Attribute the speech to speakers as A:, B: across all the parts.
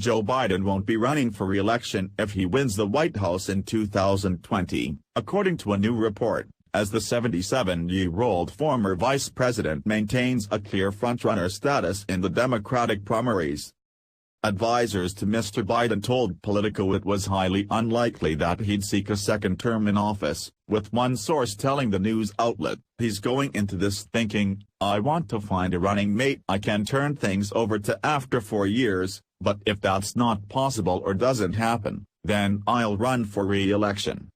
A: Joe Biden won't be running for re-election if he wins the White House in 2020, according to a new report, as the 77-year-old former vice president maintains a clear frontrunner status in the Democratic primaries. Advisors to Mr. Biden told Politico it was highly unlikely that he'd seek a second term in office, with one source telling the news outlet, "He's going into this thinking, I want to find a running mate I can turn things over to after 4 years, but if that's not possible or doesn't happen, then I'll run for re-election."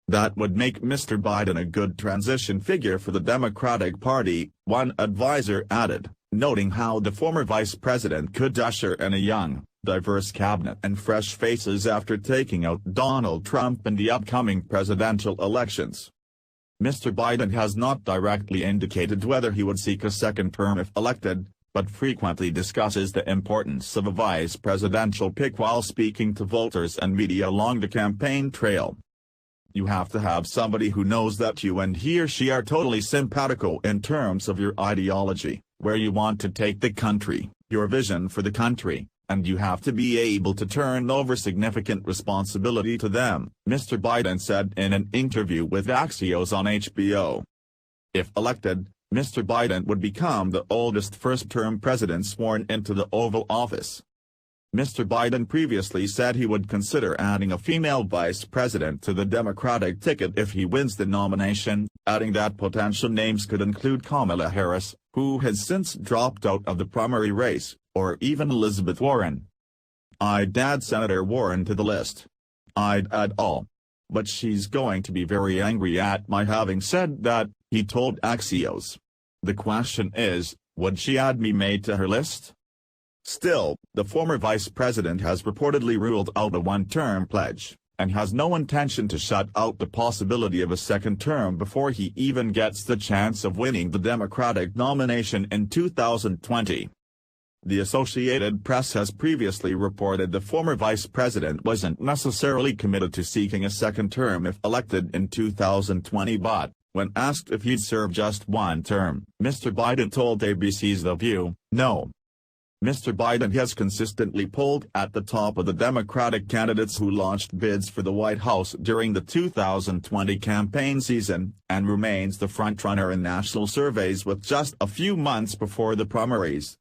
A: That would make Mr. Biden a good transition figure for the Democratic Party, one advisor added, noting how the former vice president could usher in a young, diverse cabinet and fresh faces after taking out Donald Trump in the upcoming presidential elections. Mr. Biden has not directly indicated whether he would seek a second term if elected, but frequently discusses the importance of a vice presidential pick while speaking to voters and media along the campaign trail. "You have to have somebody who knows that you and he or she are totally simpatico in terms of your ideology, where you want to take the country, your vision for the country, and you have to be able to turn over significant responsibility to them," Mr. Biden said in an interview with Axios on HBO. If elected, Mr. Biden would become the oldest first-term president sworn into the Oval Office. Mr. Biden previously said he would consider adding a female vice president to the Democratic ticket if he wins the nomination, adding that potential names could include Kamala Harris, who has since dropped out of the primary race, or even Elizabeth Warren. "I'd add Senator Warren to the list. I'd add all. But she's going to be very angry at my having said that," he told Axios. "The question is, would she add me to her list?" Still, the former vice president has reportedly ruled out a one-term pledge, and has no intention to shut out the possibility of a second term before he even gets the chance of winning the Democratic nomination in 2020. The Associated Press has previously reported the former vice president wasn't necessarily committed to seeking a second term if elected in 2020 but, when asked if he'd serve just one term, Mr. Biden told ABC's The View, "No." Mr. Biden has consistently polled at the top of the Democratic candidates who launched bids for the White House during the 2020 campaign season, and remains the frontrunner in national surveys with just a few months before the primaries.